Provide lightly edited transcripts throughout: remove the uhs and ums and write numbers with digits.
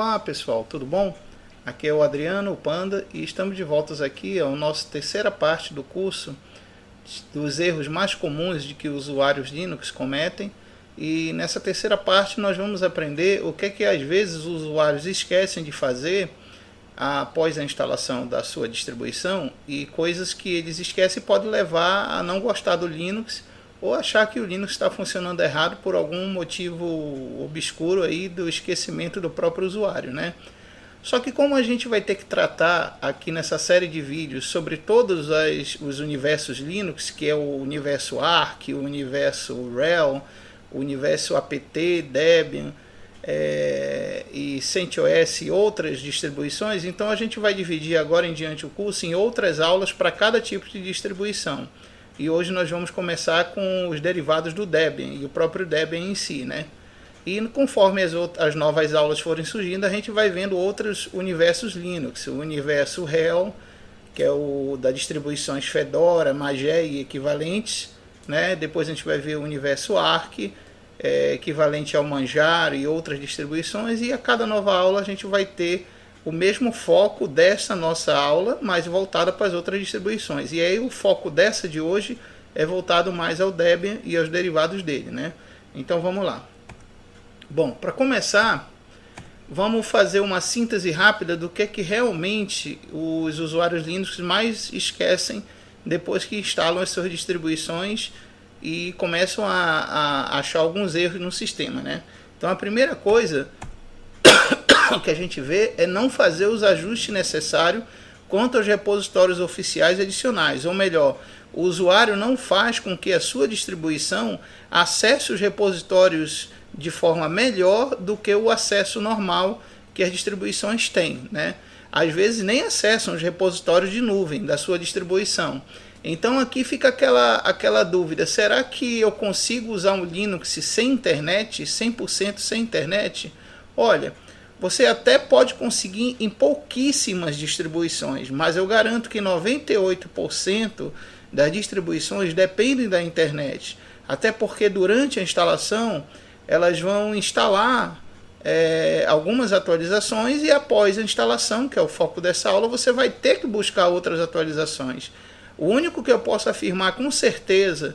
Olá pessoal, tudo bom? Aqui é o Adriano, o Panda, e estamos de volta aqui à nossa terceira parte do curso dos erros mais comuns de que usuários Linux cometem. E nessa terceira parte nós vamos aprender o que às vezes os usuários esquecem de fazer após a instalação da sua distribuição, e coisas que eles esquecem podem levar a não gostar do Linux ou achar que o Linux está funcionando errado por algum motivo obscuro aí do esquecimento do próprio usuário, né? Só que como a gente vai ter que tratar aqui nessa série de vídeos sobre todos os universos Linux, que é o universo Arch, o universo RHEL, o universo apt, Debian e CentOS e outras distribuições, então a gente vai dividir agora em diante o curso em outras aulas para cada tipo de distribuição. E hoje nós vamos começar com os derivados do Debian e o próprio Debian em si, né? E conforme as novas aulas forem surgindo, a gente vai vendo outros universos Linux. O universo RHEL, que é o da distribuições Fedora, Mage e equivalentes, né? Depois a gente vai ver o universo Arch, equivalente ao Manjaro e outras distribuições. E a cada nova aula a gente vai ter o mesmo foco dessa nossa aula, mas voltada para as outras distribuições. E aí o foco dessa de hoje é voltado mais ao Debian e aos derivados dele, né? Então vamos lá. Bom, para começar, vamos fazer uma síntese rápida do que realmente os usuários Linux mais esquecem depois que instalam as suas distribuições e começam a achar alguns erros no sistema, né? Então a primeira coisa que a gente vê é não fazer os ajustes necessários quanto aos repositórios oficiais adicionais, ou melhor, o usuário não faz com que a sua distribuição acesse os repositórios de forma melhor do que o acesso normal que as distribuições têm, né? Às vezes nem acessam os repositórios de nuvem da sua distribuição. Então aqui fica aquela dúvida, será que eu consigo usar um Linux sem internet, 100% sem internet? Olha, você até pode conseguir em pouquíssimas distribuições, mas eu garanto que 98% das distribuições dependem da internet. Até porque durante a instalação elas vão instalar algumas atualizações e após a instalação, que é o foco dessa aula, você vai ter que buscar outras atualizações. O único que eu posso afirmar com certeza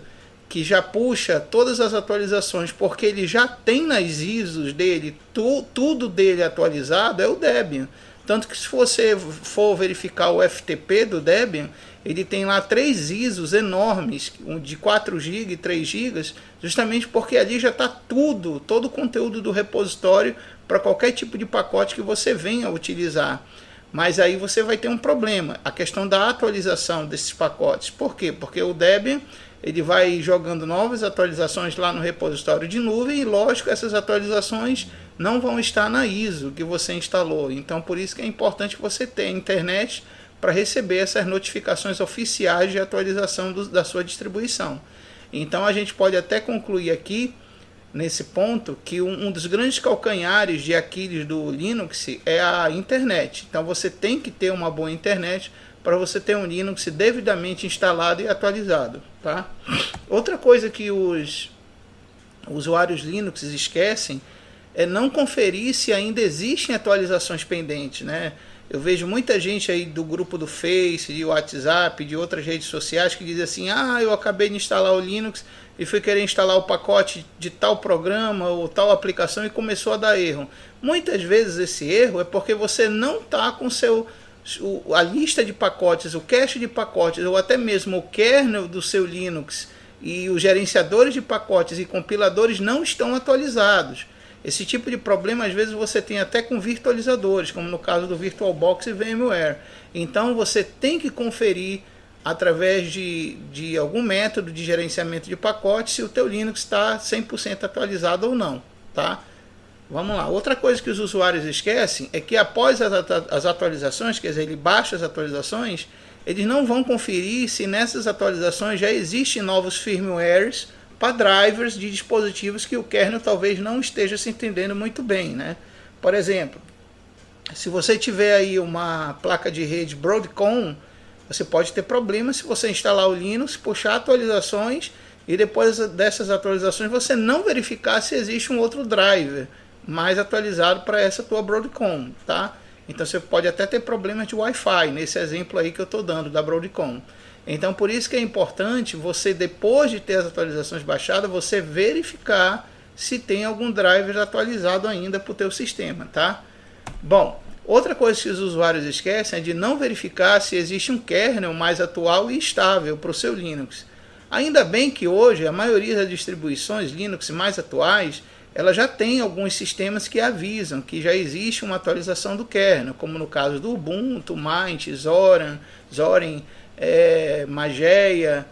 que já puxa todas as atualizações, porque ele já tem nas ISOs dele, tudo dele atualizado, é o Debian. Tanto que se você for verificar o FTP do Debian, ele tem lá 3 ISOs enormes, de 4 GB e 3 GB, justamente porque ali já está todo o conteúdo do repositório para qualquer tipo de pacote que você venha utilizar. Mas aí você vai ter um problema, a questão da atualização desses pacotes. Por quê? Porque o Debian ele vai jogando novas atualizações lá no repositório de nuvem e, lógico, essas atualizações não vão estar na ISO que você instalou. Então, por isso que é importante você ter a internet para receber essas notificações oficiais de atualização da sua distribuição. Então, a gente pode até concluir aqui, nesse ponto, que um dos grandes calcanhares de Aquiles do Linux é a internet. Então, você tem que ter uma boa internet para você ter um Linux devidamente instalado e atualizado, tá? Outra coisa que os usuários Linux esquecem é não conferir se ainda existem atualizações pendentes, né? Eu vejo muita gente aí do grupo do Face, de WhatsApp, de outras redes sociais que diz assim: ah, eu acabei de instalar o Linux e fui querer instalar o pacote de tal programa ou tal aplicação e começou a dar erro. Muitas vezes esse erro é porque você não está com a lista de pacotes, o cache de pacotes ou até mesmo o kernel do seu Linux e os gerenciadores de pacotes e compiladores não estão atualizados. Esse tipo de problema às vezes você tem até com virtualizadores, como no caso do VirtualBox e VMware. Então você tem que conferir através de algum método de gerenciamento de pacotes se o teu Linux está 100% atualizado ou não, tá? Vamos lá. Outra coisa que os usuários esquecem é que após as atualizações, quer dizer, ele baixa as atualizações, eles não vão conferir se nessas atualizações já existem novos firmwares para drivers de dispositivos que o kernel talvez não esteja se entendendo muito bem, né? Por exemplo, se você tiver aí uma placa de rede Broadcom, você pode ter problemas se você instalar o Linux, puxar atualizações e depois dessas atualizações você não verificar se existe um outro driver mais atualizado para essa tua Broadcom, tá? Então você pode até ter problemas de Wi-Fi, nesse exemplo aí que eu estou dando da Broadcom. Então por isso que é importante você, depois de ter as atualizações baixadas, você verificar se tem algum driver atualizado ainda para o teu sistema, tá? Bom, outra coisa que os usuários esquecem é de não verificar se existe um kernel mais atual e estável para o seu Linux. Ainda bem que hoje a maioria das distribuições Linux mais atuais, ela já tem alguns sistemas que avisam que já existe uma atualização do kernel, como no caso do Ubuntu, Mint, Zorin, Mageia,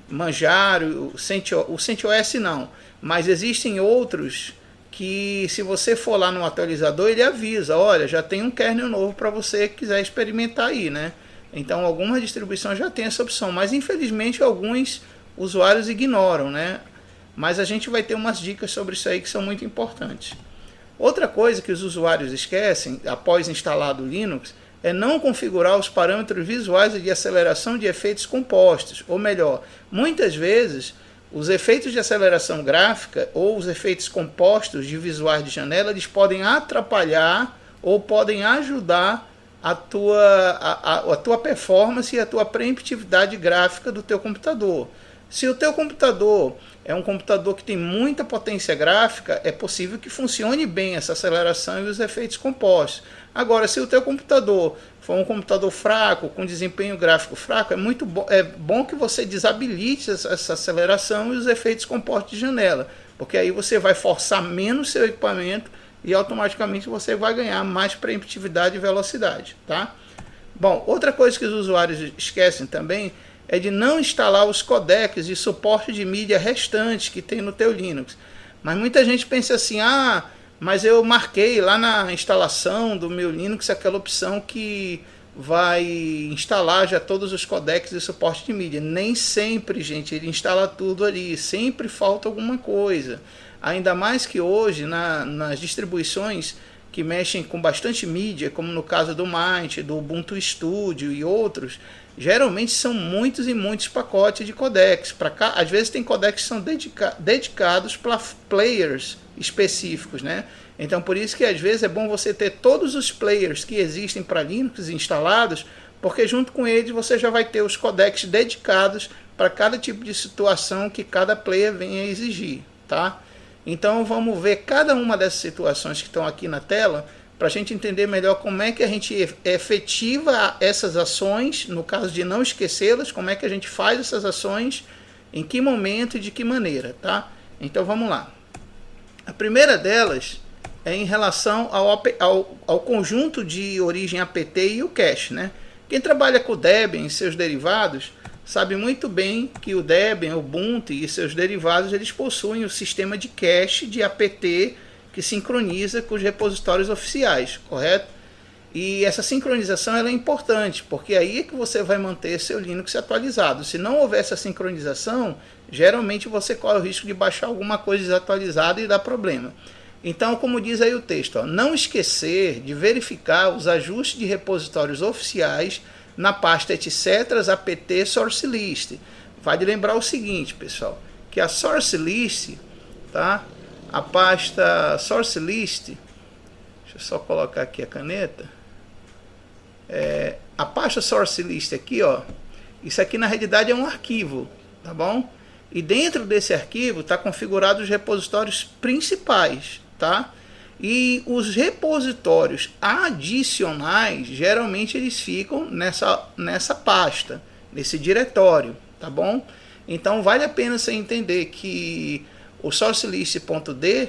Manjaro, o CentOS não, mas existem outros que, se você for lá no atualizador, ele avisa, olha, já tem um kernel novo para você que quiser experimentar aí, né? Então algumas distribuições já tem essa opção, mas infelizmente alguns usuários ignoram, né? Mas a gente vai ter umas dicas sobre isso aí que são muito importantes. Outra coisa que os usuários esquecem após instalado o Linux é não configurar os parâmetros visuais de aceleração de efeitos compostos, ou melhor, muitas vezes os efeitos de aceleração gráfica ou os efeitos compostos de visuais de janela, eles podem atrapalhar ou podem ajudar a tua performance e a tua preemptividade gráfica do teu computador. Se o teu computador é um computador que tem muita potência gráfica, é possível que funcione bem essa aceleração e os efeitos compostos. Agora, se o teu computador for um computador fraco, com desempenho gráfico fraco, é bom que você desabilite essa aceleração e os efeitos compostos de janela, porque aí você vai forçar menos seu equipamento e automaticamente você vai ganhar mais preemptividade e velocidade, tá? Bom, outra coisa que os usuários esquecem também é de não instalar os codecs de suporte de mídia restantes que tem no teu Linux. Mas muita gente pensa assim, mas eu marquei lá na instalação do meu Linux aquela opção que vai instalar já todos os codecs de suporte de mídia. Nem sempre, gente, ele instala tudo ali, sempre falta alguma coisa. Ainda mais que hoje, nas distribuições que mexem com bastante mídia, como no caso do Mint, do Ubuntu Studio e outros, geralmente são muitos e muitos pacotes de codecs. Às vezes tem codecs que são dedicados para players específicos, né? Então por isso que às vezes é bom você ter todos os players que existem para Linux instalados, porque junto com eles você já vai ter os codecs dedicados para cada tipo de situação que cada player venha exigir, tá? Então vamos ver cada uma dessas situações que estão aqui na tela para a gente entender melhor como é que a gente efetiva essas ações, no caso de não esquecê-las, como é que a gente faz essas ações, em que momento e de que maneira, tá? Então vamos lá. A primeira delas é em relação ao conjunto de origem apt e o cache, né? Quem trabalha com o Debian e seus derivados sabe muito bem que o Debian, o Ubuntu e seus derivados, eles possuem o sistema de cache de apt que sincroniza com os repositórios oficiais, correto? E essa sincronização ela é importante, porque aí é que você vai manter seu Linux atualizado. Se não houver essa sincronização, geralmente você corre o risco de baixar alguma coisa desatualizada e dar problema. Então, como diz aí o texto, não esquecer de verificar os ajustes de repositórios oficiais na pasta etc apt source list. Vale lembrar o seguinte, pessoal, que a source list, tá? A pasta source list, deixa eu só colocar aqui a caneta. A pasta source list aqui, ó, isso aqui na realidade é um arquivo, tá bom? E dentro desse arquivo está configurado os repositórios principais, tá? E os repositórios adicionais, geralmente eles ficam nessa pasta, nesse diretório, tá bom? Então vale a pena você entender que o sourcelist.d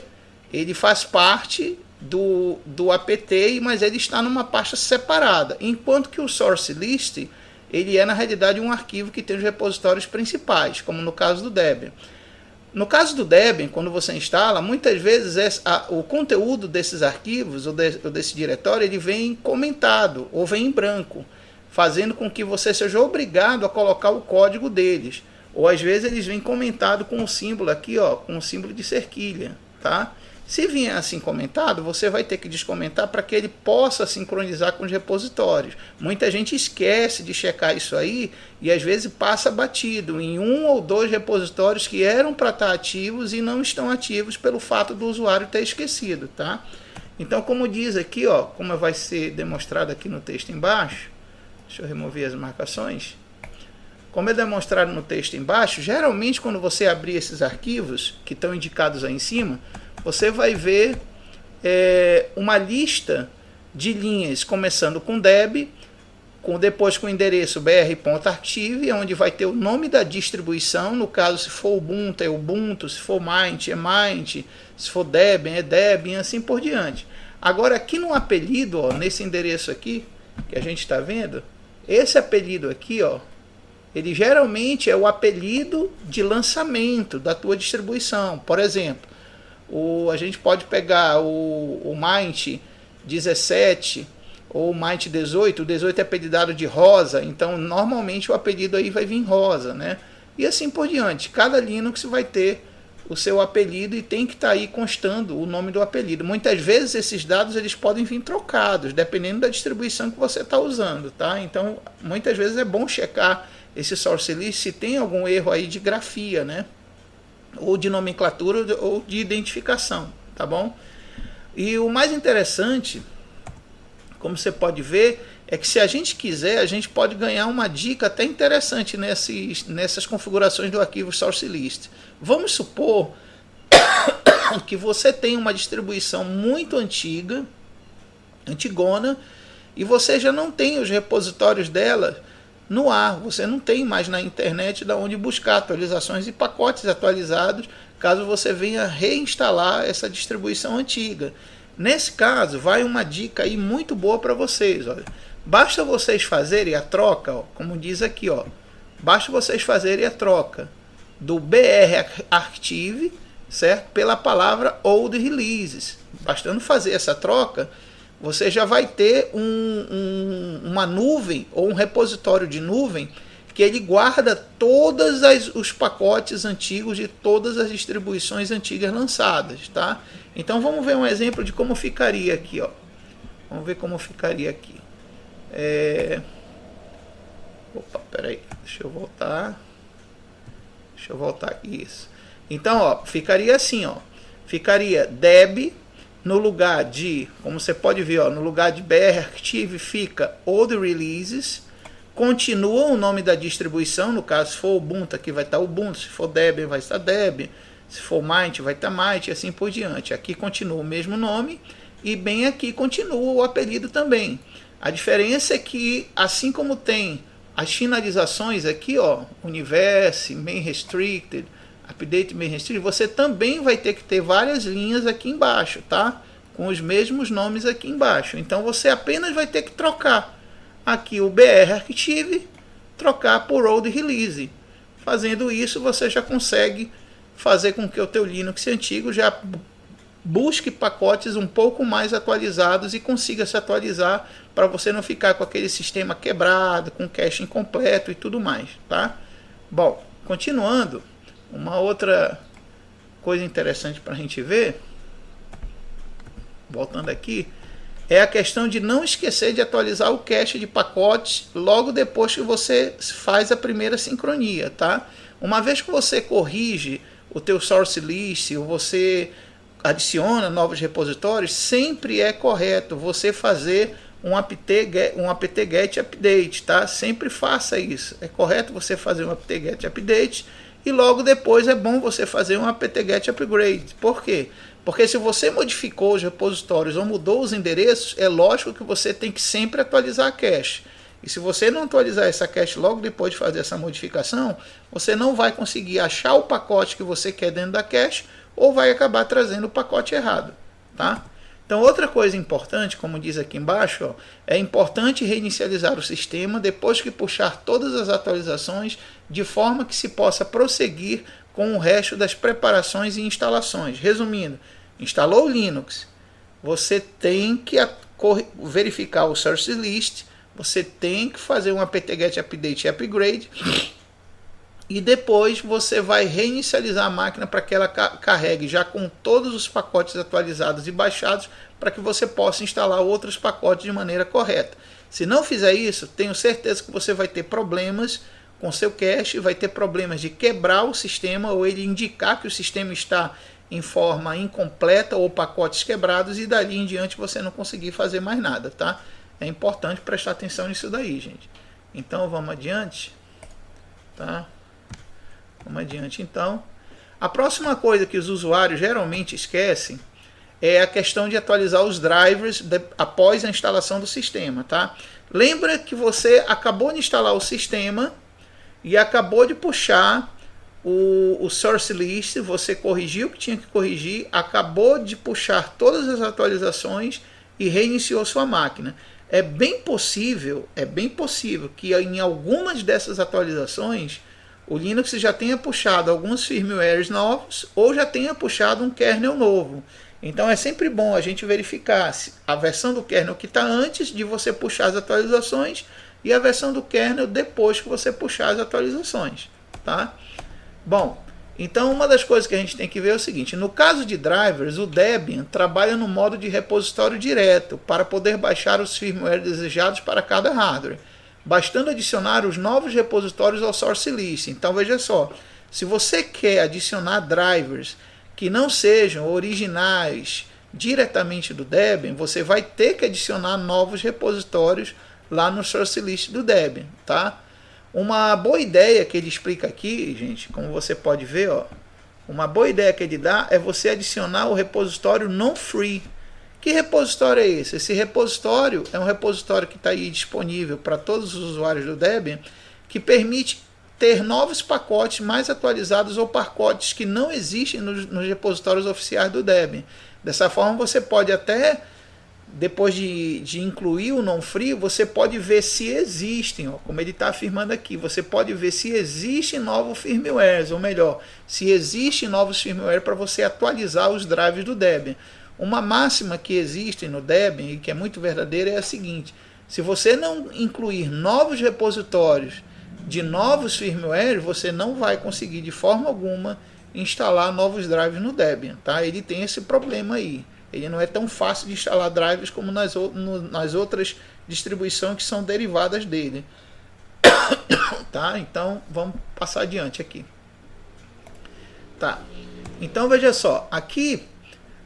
ele faz parte do apt, mas ele está numa pasta separada, enquanto que o source list ele é na realidade um arquivo que tem os repositórios principais, como no caso do Debian. No caso do Debian, quando você instala, muitas vezes o conteúdo desses arquivos ou desse diretório ele vem comentado ou vem em branco, fazendo com que você seja obrigado a colocar o código deles. Ou às vezes eles vêm comentado com o símbolo aqui, ó, com o símbolo de cerquilha, tá? Se vier assim comentado, você vai ter que descomentar para que ele possa sincronizar com os repositórios. Muita gente esquece de checar isso aí e às vezes passa batido em 1 ou 2 repositórios que eram para estar ativos e não estão ativos pelo fato do usuário ter esquecido, tá? Então, como diz aqui, ó, como vai ser demonstrado aqui no texto embaixo, deixa eu remover as marcações. Como é demonstrado no texto embaixo, geralmente quando você abrir esses arquivos que estão indicados aí em cima, você vai ver uma lista de linhas começando com deb, depois com o endereço br.archive, onde vai ter o nome da distribuição, no caso se for Ubuntu é Ubuntu, se for Mint é Mint, se for Debian é Debian, assim por diante. Agora aqui no apelido, ó, nesse endereço aqui, que a gente está vendo, esse apelido aqui, ó, ele geralmente é o apelido de lançamento da tua distribuição. Por exemplo, a gente pode pegar o Mint 17 ou o Mint 18, o 18 é apelidado de rosa, então normalmente o apelido aí vai vir rosa, né? E assim por diante. Cada Linux vai ter o seu apelido e tem que estar aí constando o nome do apelido. Muitas vezes esses dados eles podem vir trocados, dependendo da distribuição que você está usando, tá? Então muitas vezes é bom checar esse source list se tem algum erro aí de grafia, né? Ou de nomenclatura ou de identificação, tá bom? E o mais interessante, como você pode ver, é que se a gente quiser, a gente pode ganhar uma dica até interessante nessas configurações do arquivo source list. Vamos supor que você tem uma distribuição muito antigona, e você já não tem os repositórios dela no ar, você não tem mais na internet de onde buscar atualizações e pacotes atualizados, caso você venha reinstalar essa distribuição antiga. Nesse caso, vai uma dica aí muito boa para vocês. Olha. Basta vocês fazerem a troca, ó, como diz aqui, ó, basta vocês fazerem a troca do BR Archive, certo? Pela palavra Old Releases. Bastando fazer essa troca, você já vai ter uma nuvem ou um repositório de nuvem que ele guarda todos os pacotes antigos de todas as distribuições antigas lançadas, tá? Então vamos ver um exemplo de como ficaria aqui, ó. Vamos ver como ficaria aqui. Opa, peraí, deixa eu voltar aqui, isso. Então, ó, ficaria assim, ó. Ficaria deb no lugar de, como você pode ver, ó, no lugar de BR Archive fica Old Releases, continua o nome da distribuição, no caso se for Ubuntu aqui vai estar Ubuntu, se for Debian vai estar Debian, se for Mint vai estar Mint e assim por diante. Aqui continua o mesmo nome e bem aqui continua o apelido também. A diferença é que assim como tem as finalizações aqui, ó, Universe, Main Restricted, Update Main Restricted, você também vai ter que ter várias linhas aqui embaixo, tá? Com os mesmos nomes aqui embaixo. Então você apenas vai ter que trocar aqui o BR Archive, trocar por Old Release. Fazendo isso, você já consegue fazer com que o teu Linux antigo já busque pacotes um pouco mais atualizados e consiga se atualizar para você não ficar com aquele sistema quebrado, com cache incompleto e tudo mais, tá? Bom, continuando, uma outra coisa interessante para a gente ver, voltando aqui, é a questão de não esquecer de atualizar o cache de pacotes logo depois que você faz a primeira sincronia, tá? Uma vez que você corrige o teu source list, ou você adiciona novos repositórios, sempre é correto você fazer um apt-get update, tá? Sempre faça isso. É correto você fazer um apt-get update e logo depois é bom você fazer um apt-get upgrade. Por quê? Porque se você modificou os repositórios ou mudou os endereços, é lógico que você tem que sempre atualizar a cache. E se você não atualizar essa cache logo depois de fazer essa modificação, você não vai conseguir achar o pacote que você quer dentro da cache ou vai acabar trazendo o pacote errado, tá? Então outra coisa importante, como diz aqui embaixo, ó, é importante reinicializar o sistema depois que puxar todas as atualizações de forma que se possa prosseguir com o resto das preparações e instalações. Resumindo, instalou o Linux, você tem que verificar o source list, você tem que fazer um apt-get update e upgrade e depois você vai reinicializar a máquina para que ela carregue já com todos os pacotes atualizados e baixados, para que você possa instalar outros pacotes de maneira correta. Se não fizer isso, tenho certeza que você vai ter problemas com seu cache, vai ter problemas de quebrar o sistema ou ele indicar que o sistema está em forma incompleta ou pacotes quebrados, e dali em diante você não conseguir fazer mais nada, tá? É importante prestar atenção nisso daí, gente. Então vamos adiante, tá? Vamos adiante então. A próxima coisa que os usuários geralmente esquecem é a questão de atualizar os drivers após a instalação do sistema, tá? Lembra que você acabou de instalar o sistema e acabou de puxar o source list, você corrigiu o que tinha que corrigir, acabou de puxar todas as atualizações e reiniciou sua máquina. É bem possível que em algumas dessas atualizações o Linux já tenha puxado alguns firmwares novos ou já tenha puxado um kernel novo. Então é sempre bom a gente verificar a versão do kernel que está antes de você puxar as atualizações e a versão do kernel depois que você puxar as atualizações, tá? Bom, então uma das coisas que a gente tem que ver é o seguinte: no caso de drivers, o Debian trabalha no modo de repositório direto para poder baixar os firmware desejados para cada hardware, bastando adicionar os novos repositórios ao source list. Então veja só, se você quer adicionar drivers que não sejam originais diretamente do Debian, você vai ter que adicionar novos repositórios lá no source list do Debian, tá? Uma boa ideia que ele explica aqui, gente, como você pode ver, ó, uma boa ideia que ele dá é você adicionar o repositório non-free. Que repositório é esse? Esse repositório é um repositório que está aí disponível para todos os usuários do Debian, que permite ter novos pacotes mais atualizados ou pacotes que não existem nos repositórios oficiais do Debian. Dessa forma você pode até, depois de incluir o non-free, você pode ver se existem, ó, como ele está afirmando aqui, você pode ver se existem novos firmwares, ou melhor, se existem novos firmware para você atualizar os drives do Debian. Uma máxima que existe no Debian e que é muito verdadeira é a seguinte: se você não incluir novos repositórios de novos firmware, você não vai conseguir de forma alguma instalar novos drives no Debian, tá? Ele tem esse problema aí. Ele não é tão fácil de instalar drivers como nas outras distribuições que são derivadas dele. Tá? Então vamos passar adiante aqui. Tá. Então veja só, aqui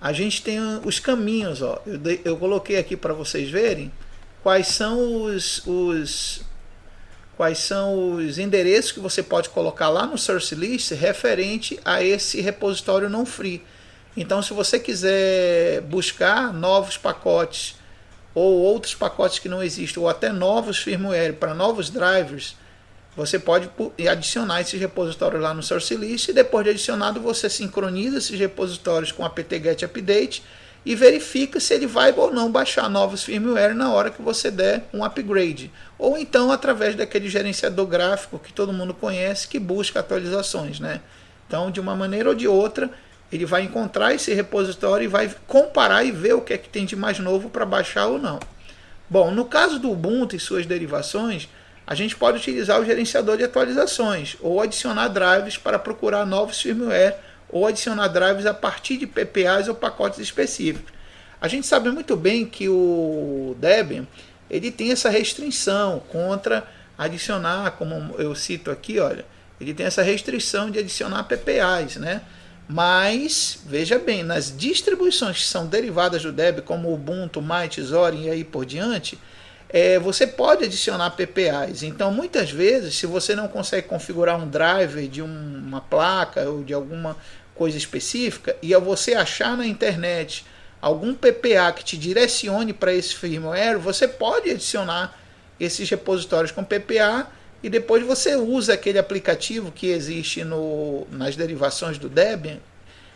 a gente tem os caminhos, ó. Eu coloquei aqui para vocês verem quais são os endereços que você pode colocar lá no source list referente a esse repositório não free. Então, se você quiser buscar novos pacotes ou outros pacotes que não existem, ou até novos firmware para novos drivers, você pode adicionar esses repositórios lá no source list, e depois de adicionado você sincroniza esses repositórios com apt-get update e verifica se ele vai ou não baixar novos firmware na hora que você der um upgrade. Ou então através daquele gerenciador gráfico que todo mundo conhece, que busca atualizações, né? Então, de uma maneira ou de outra, ele vai encontrar esse repositório e vai comparar e ver o que é que tem de mais novo para baixar ou não. Bom, no caso do Ubuntu e suas derivações, a gente pode utilizar o gerenciador de atualizações ou adicionar drives para procurar novos firmware ou adicionar drives a partir de PPAs ou pacotes específicos. A gente sabe muito bem que o Debian ele tem essa restrição contra adicionar, como eu cito aqui, olha, ele tem essa restrição de adicionar PPAs, né? Mas, veja bem, nas distribuições que são derivadas do Debian, como Ubuntu, Might, Zorin e aí por diante, você pode adicionar PPAs. Então, muitas vezes, se você não consegue configurar um driver de uma placa ou de alguma coisa específica, e ao você achar na internet algum PPA que te direcione para esse firmware, você pode adicionar esses repositórios com PPA, e depois você usa aquele aplicativo que existe nas derivações do Debian,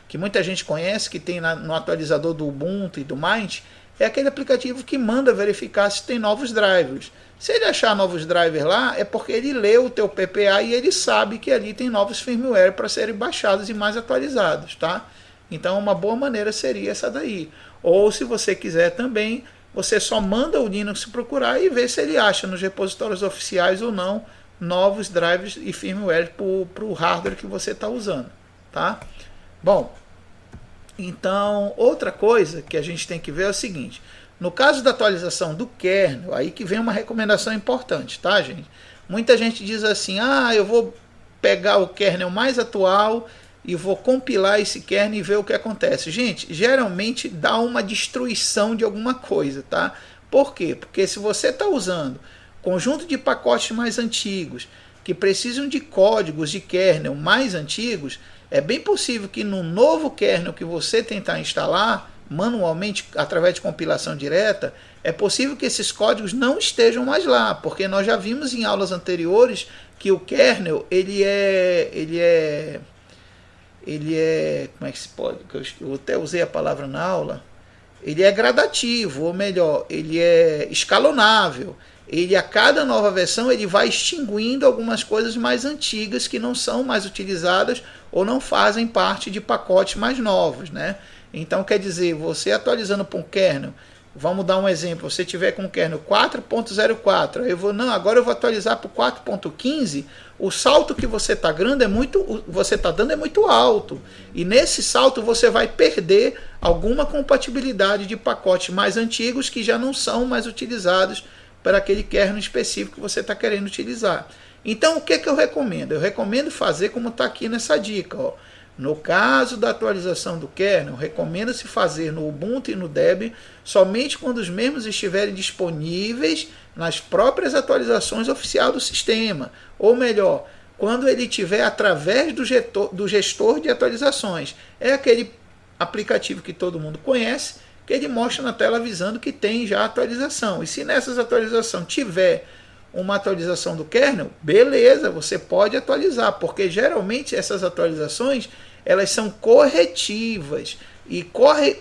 que muita gente conhece, que tem no atualizador do Ubuntu e do Mint. É aquele aplicativo que manda verificar se tem novos drivers. Se ele achar novos drivers lá, é porque ele leu o teu PPA e ele sabe que ali tem novos firmware para serem baixados e mais atualizados, tá? Então uma boa maneira seria essa daí. Ou se você quiser também, você só manda o Linux procurar e ver se ele acha nos repositórios oficiais ou não novos drivers e firmware para o hardware que você está usando, tá? Bom, então outra coisa que a gente tem que ver é o seguinte: no caso da atualização do kernel, aí que vem uma recomendação importante, tá, gente? Muita gente diz assim: ah, eu vou pegar o kernel mais atual e vou compilar esse kernel e ver o que acontece. Gente, geralmente dá uma destruição de alguma coisa, tá? Por quê? Porque se você está usando conjunto de pacotes mais antigos que precisam de códigos de kernel mais antigos, é bem possível que no novo kernel que você tentar instalar manualmente através de compilação direta, é possível que esses códigos não estejam mais lá, porque nós já vimos em aulas anteriores que o kernel ele é como é que se pode, eu até usei a palavra na aula, ele é gradativo, ou melhor, ele é escalonável. Ele, a cada nova versão, ele vai extinguindo algumas coisas mais antigas que não são mais utilizadas ou não fazem parte de pacotes mais novos, né? Então, quer dizer, você atualizando para um kernel, vamos dar um exemplo, você tiver com o kernel 4.04, agora eu vou atualizar para o 4.15, o salto que você está dando é muito alto, e nesse salto você vai perder alguma compatibilidade de pacotes mais antigos que já não são mais utilizados para aquele kernel específico que você está querendo utilizar. Então, o que eu recomendo? Eu recomendo fazer como está aqui nessa dica, ó. No caso da atualização do kernel, recomenda-se fazer no Ubuntu e no Debian somente quando os mesmos estiverem disponíveis nas próprias atualizações oficiais do sistema. Ou melhor, quando ele estiver através do gestor de atualizações. É aquele aplicativo que todo mundo conhece, que ele mostra na tela avisando que tem já atualização. E se nessas atualizações tiver uma atualização do kernel, beleza, você pode atualizar, porque geralmente essas atualizações elas são corretivas, e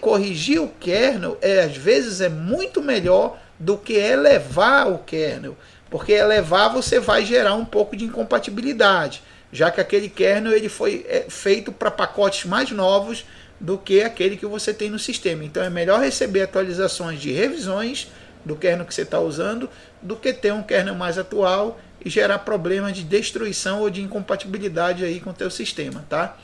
corrigir o kernel às vezes é muito melhor do que elevar o kernel, porque elevar você vai gerar um pouco de incompatibilidade, já que aquele kernel ele foi feito para pacotes mais novos do que aquele que você tem no sistema. Então é melhor receber atualizações de revisões do kernel que você está usando do que ter um kernel mais atual e gerar problemas de destruição ou de incompatibilidade aí com o teu sistema, tá?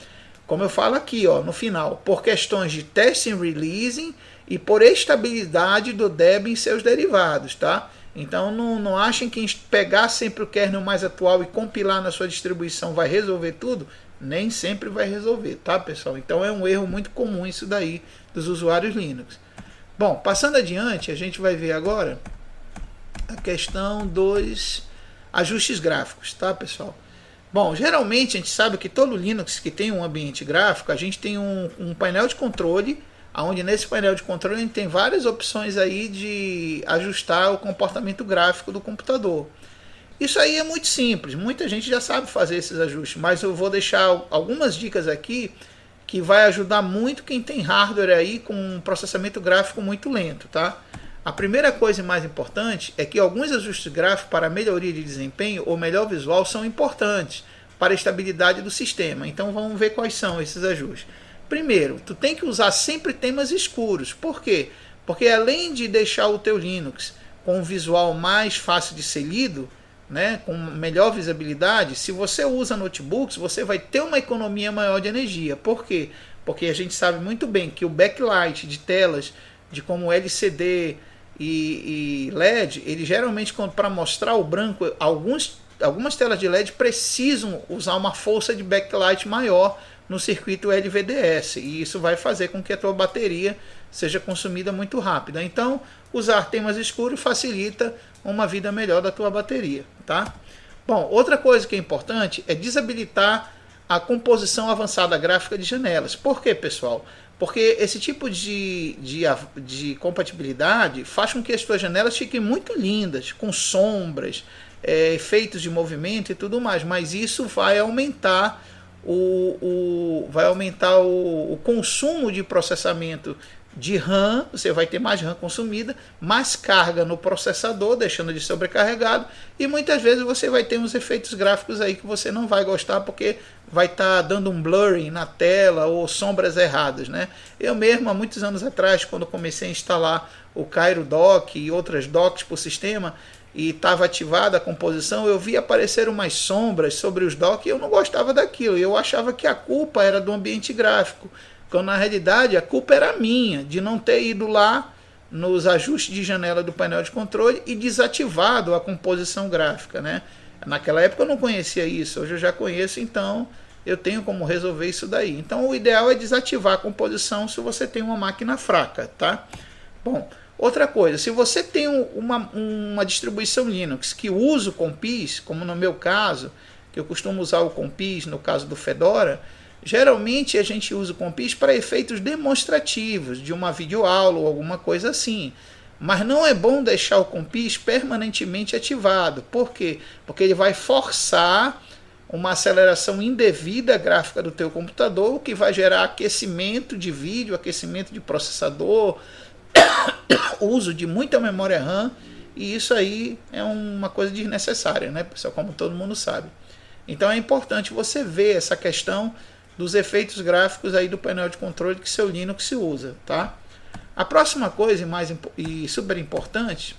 Como eu falo aqui, ó, no final, por questões de testing and releasing e por estabilidade do Debian e seus derivados, tá? Então não achem que pegar sempre o kernel mais atual e compilar na sua distribuição vai resolver tudo. Nem sempre vai resolver, tá, pessoal? Então é um erro muito comum isso daí dos usuários Linux. Bom, passando adiante, a gente vai ver agora a questão dos ajustes gráficos, tá, pessoal? Bom, geralmente a gente sabe que todo Linux que tem um ambiente gráfico, a gente tem um painel de controle, onde nesse painel de controle a gente tem várias opções aí de ajustar o comportamento gráfico do computador. Isso aí é muito simples, muita gente já sabe fazer esses ajustes, mas eu vou deixar algumas dicas aqui que vai ajudar muito quem tem hardware aí com um processamento gráfico muito lento, tá? A primeira coisa e mais importante é que alguns ajustes gráficos para melhoria de desempenho ou melhor visual são importantes para a estabilidade do sistema. Então vamos ver quais são esses ajustes. Primeiro, tu tem que usar sempre temas escuros. Por quê? Porque além de deixar o teu Linux com um visual mais fácil de ser lido, né, com melhor visibilidade, se você usa notebooks, você vai ter uma economia maior de energia. Por quê? Porque a gente sabe muito bem que o backlight de telas de como LCD e LED, ele geralmente, para mostrar o branco, algumas telas de LED precisam usar uma força de backlight maior no circuito LVDS, e isso vai fazer com que a tua bateria seja consumida muito rápida. Então, usar temas escuros facilita uma vida melhor da tua bateria, tá? Bom, outra coisa que é importante é desabilitar a composição avançada gráfica de janelas. Por quê, pessoal? Porque esse tipo de compatibilidade faz com que as tuas janelas fiquem muito lindas, com sombras, efeitos de movimento e tudo mais, mas isso vai aumentar o consumo de processamento de RAM, você vai ter mais RAM consumida, mais carga no processador, deixando de sobrecarregado, e muitas vezes você vai ter uns efeitos gráficos aí que você não vai gostar, porque vai estar dando um blurring na tela ou sombras erradas, né? Eu mesmo, há muitos anos atrás, quando comecei a instalar o Cairo Dock e outras docks para o sistema, e estava ativada a composição, eu vi aparecer umas sombras sobre os docks e eu não gostava daquilo. Eu achava que a culpa era do ambiente gráfico, quando na realidade a culpa era minha, de não ter ido lá nos ajustes de janela do painel de controle e desativado a composição gráfica, né? Naquela época eu não conhecia isso, hoje eu já conheço, então eu tenho como resolver isso daí. Então o ideal é desativar a composição se você tem uma máquina fraca, tá? Bom, outra coisa, se você tem uma distribuição Linux que usa o Compiz, como no meu caso, que eu costumo usar o Compiz no caso do Fedora, geralmente a gente usa o Compiz para efeitos demonstrativos, de uma videoaula ou alguma coisa assim. Mas não é bom deixar o Compiz permanentemente ativado. Por quê? Porque ele vai forçar uma aceleração indevida gráfica do teu computador, o que vai gerar aquecimento de vídeo, aquecimento de processador, uso de muita memória RAM, e isso aí é uma coisa desnecessária, né, pessoal, como todo mundo sabe. Então é importante você ver essa questão dos efeitos gráficos aí do painel de controle que seu Linux se usa, tá? A próxima coisa e super importante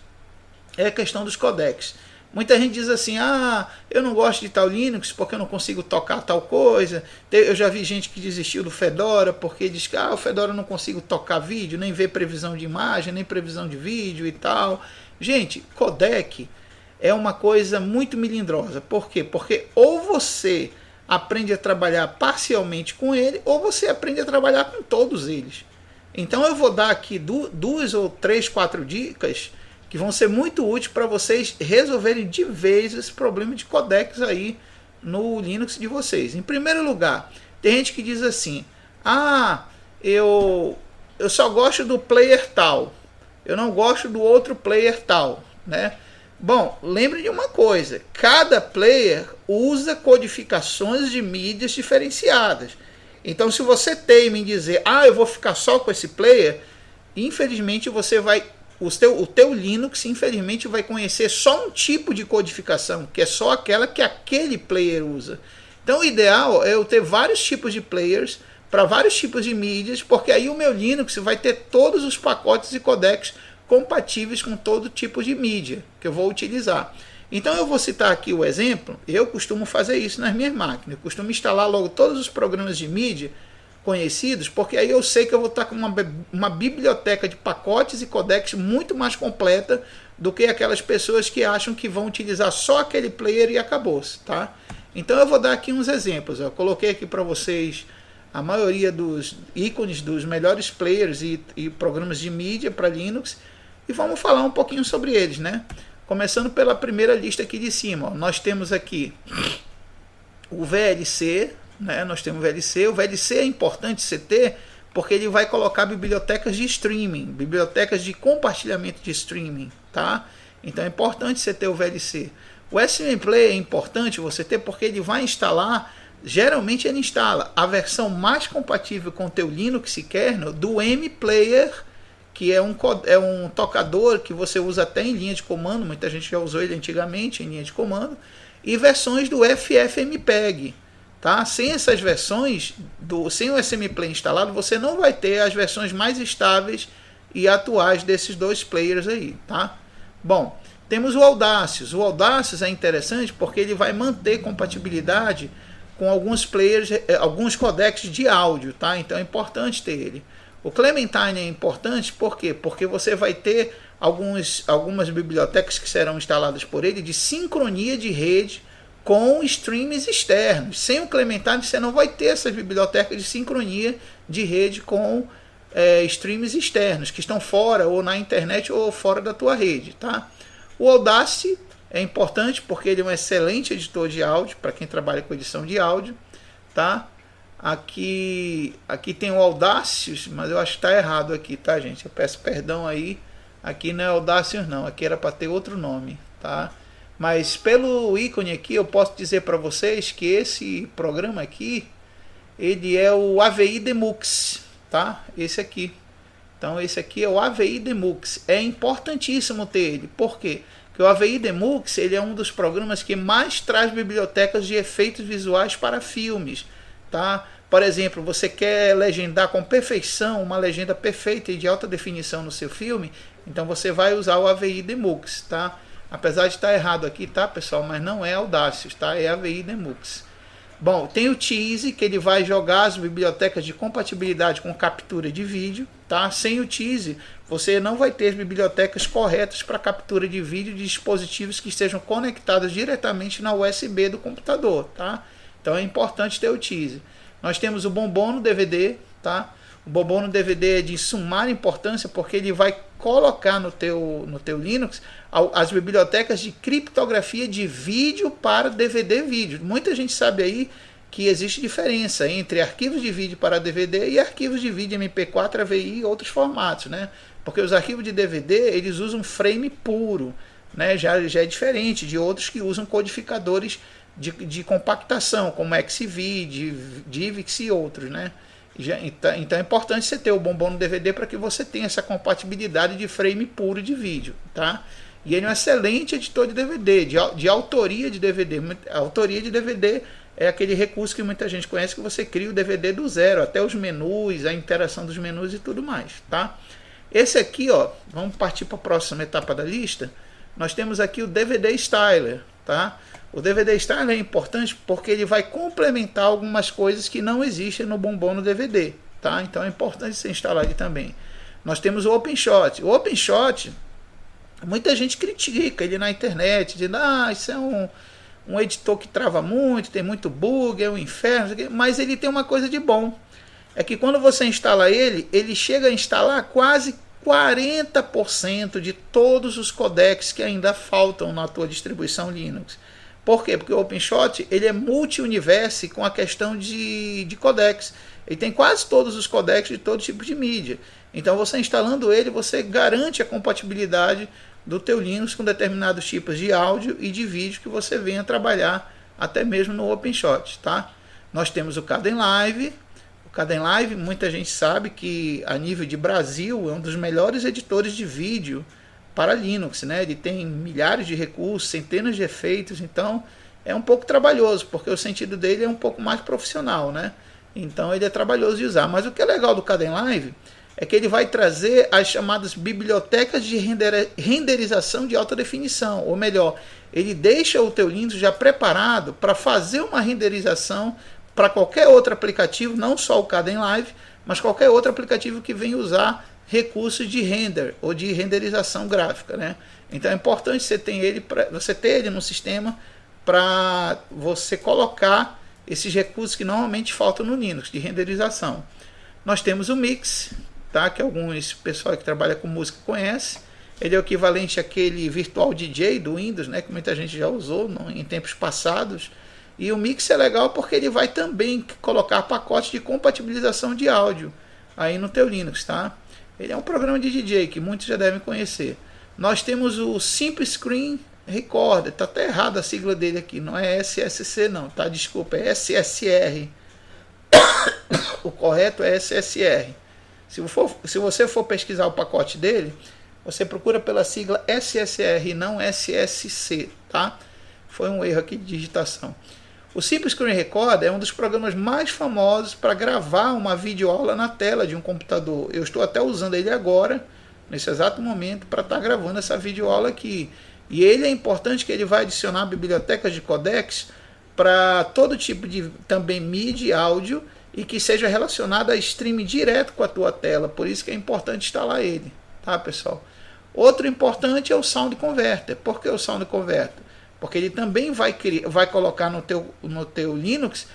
é a questão dos codecs. Muita gente diz assim, eu não gosto de tal Linux porque eu não consigo tocar tal coisa. Eu já vi gente que desistiu do Fedora porque diz que o Fedora eu não consigo tocar vídeo, nem ver previsão de imagem, nem previsão de vídeo e tal. Gente, codec é uma coisa muito melindrosa. Por quê? Porque ou você aprende a trabalhar parcialmente com ele, ou você aprende a trabalhar com todos eles. Então eu vou dar aqui 2 ou 3, 4 dicas que vão ser muito úteis para vocês resolverem de vez esse problema de codecs aí no Linux de vocês. Em primeiro lugar, tem gente que diz assim, eu só gosto do player tal, eu não gosto do outro player tal, né? Bom, lembre de uma coisa, cada player usa codificações de mídias diferenciadas. Então se você teima em dizer, eu vou ficar só com esse player, infelizmente você vai, o teu Linux infelizmente vai conhecer só um tipo de codificação, que é só aquela que aquele player usa. Então o ideal é eu ter vários tipos de players para vários tipos de mídias, porque aí o meu Linux vai ter todos os pacotes e codecs compatíveis com todo tipo de mídia que eu vou utilizar. Então eu vou citar aqui o exemplo, eu costumo fazer isso nas minhas máquinas, eu costumo instalar logo todos os programas de mídia conhecidos, porque aí eu sei que eu vou estar com uma biblioteca de pacotes e codecs muito mais completa do que aquelas pessoas que acham que vão utilizar só aquele player e acabou-se, tá? Então eu vou dar aqui uns exemplos, eu coloquei aqui para vocês a maioria dos ícones dos melhores players e programas de mídia para Linux, e vamos falar um pouquinho sobre eles, né? Começando pela primeira lista aqui de cima, nós temos aqui o VLC, né? Nós temos o VLC. O VLC é importante você ter porque ele vai colocar bibliotecas de streaming, bibliotecas de compartilhamento de streaming, tá? Então é importante você ter o VLC. O SMPlay é importante você ter porque ele vai instalar, geralmente ele instala a versão mais compatível com o teu Linux kernel do MPlayer, que é um tocador que você usa até em linha de comando, muita gente já usou ele antigamente em linha de comando, e versões do FFmpeg, tá? Sem essas versões, sem o SMPlay instalado, você não vai ter as versões mais estáveis e atuais desses dois players aí, tá? Bom, temos o Audacious. O Audacious é interessante porque ele vai manter compatibilidade com alguns players, alguns codecs de áudio, tá? Então é importante ter ele. O Clementine é importante por quê? Porque você vai ter algumas bibliotecas que serão instaladas por ele de sincronia de rede com streams externos. Sem o Clementine você não vai ter essas bibliotecas de sincronia de rede com streams externos que estão fora ou na internet ou fora da tua rede, tá? O Audacity é importante porque ele é um excelente editor de áudio para quem trabalha com edição de áudio, tá? Aqui tem o Audacious, mas eu acho que está errado aqui, tá, gente? Eu peço perdão aí. Aqui não é Audacious não, aqui era para ter outro nome, tá? Mas pelo ícone aqui eu posso dizer para vocês que esse programa aqui, ele é o AVI Demux, tá? Esse aqui. Então esse aqui é o AVI Demux. É importantíssimo ter ele. Por quê? Porque o AVI Demux ele é um dos programas que mais traz bibliotecas de efeitos visuais para filmes, tá? Por exemplo, você quer legendar com perfeição, uma legenda perfeita e de alta definição no seu filme, então você vai usar o AVI Demux, tá? Apesar de estar errado aqui, tá, pessoal? Mas não é Audacious, tá? É AVI Demux. Bom, tem o Tease, que ele vai jogar as bibliotecas de compatibilidade com captura de vídeo, tá? Sem o Tease, você não vai ter as bibliotecas corretas para captura de vídeo de dispositivos que estejam conectados diretamente na USB do computador, tá? Então é importante ter o Tease. Nós temos o Bombom no DVD, tá? O Bombom no DVD é de sumar importância porque ele vai colocar no teu Linux as bibliotecas de criptografia de vídeo para DVD vídeo. Muita gente sabe aí que existe diferença entre arquivos de vídeo para DVD e arquivos de vídeo MP4, AVI e outros formatos, né? Porque os arquivos de DVD, eles usam frame puro, né? Já é diferente de outros que usam codificadores de compactação, como XV, DivX e outros, né? Então é importante você ter o Bombom no DVD para que você tenha essa compatibilidade de frame puro de vídeo, tá? E ele é um excelente editor de DVD, de autoria de DVD. A autoria de DVD é aquele recurso que muita gente conhece, que você cria o DVD do zero, até os menus, a interação dos menus e tudo mais, tá? Esse aqui, ó, vamos partir para a próxima etapa da lista. Nós temos aqui o DVD Styler, tá? O DVD Styler é importante porque ele vai complementar algumas coisas que não existem no Bombom no DVD, tá? Então é importante você instalar ele também. Nós temos o OpenShot. O OpenShot, muita gente critica ele na internet, dizendo, isso é um editor que trava muito, tem muito bug, é um inferno, mas ele tem uma coisa de bom. É que quando você instala ele, ele chega a instalar quase 40% de todos os codecs que ainda faltam na tua distribuição Linux. Por quê? Porque o OpenShot ele é multi-universe com a questão de codecs. Ele tem quase todos os codecs de todo tipo de mídia. Então você instalando ele, você garante a compatibilidade do teu Linux com determinados tipos de áudio e de vídeo que você venha trabalhar até mesmo no OpenShot, tá? Nós temos o Kdenlive. O Kdenlive, muita gente sabe que a nível de Brasil é um dos melhores editores de vídeo para Linux, né? Ele tem milhares de recursos, centenas de efeitos, então é um pouco trabalhoso, porque o sentido dele é um pouco mais profissional, né? Então ele é trabalhoso de usar. Mas o que é legal do Kdenlive é que ele vai trazer as chamadas bibliotecas de renderização de alta definição, ou melhor, ele deixa o teu Linux já preparado para fazer uma renderização para qualquer outro aplicativo, não só o Kdenlive, mas qualquer outro aplicativo que venha usar recursos de render ou de renderização gráfica, né? Então é importante você ter ele no sistema para você colocar esses recursos que normalmente faltam no Linux de renderização. Nós temos o Mix, tá? Que alguns pessoal que trabalha com música conhece. Ele é o equivalente àquele Virtual DJ do Windows, né? Que muita gente já usou em tempos passados. E o Mix é legal porque ele vai também colocar pacotes de compatibilização de áudio aí no teu Linux, tá? Ele é um programa de DJ que muitos já devem conhecer. Nós temos o Simple Screen Recorder. Tá até errado a sigla dele aqui. Não é SSC não, tá? Desculpa, é SSR. O correto é SSR. Se você for pesquisar o pacote dele, você procura pela sigla SSR, não SSC, tá? Foi um erro aqui de digitação. O Simple Screen Recorder é um dos programas mais famosos para gravar uma videoaula na tela de um computador. Eu estou até usando ele agora, nesse exato momento, para estar gravando essa videoaula aqui. E ele é importante que ele vai adicionar bibliotecas de codecs para todo tipo de também mídia e áudio e que seja relacionado a streaming direto com a tua tela. Por isso que é importante instalar ele, tá, pessoal? Outro importante é o Sound Converter. Por que o Sound Converter? Porque ele também vai colocar no teu Linux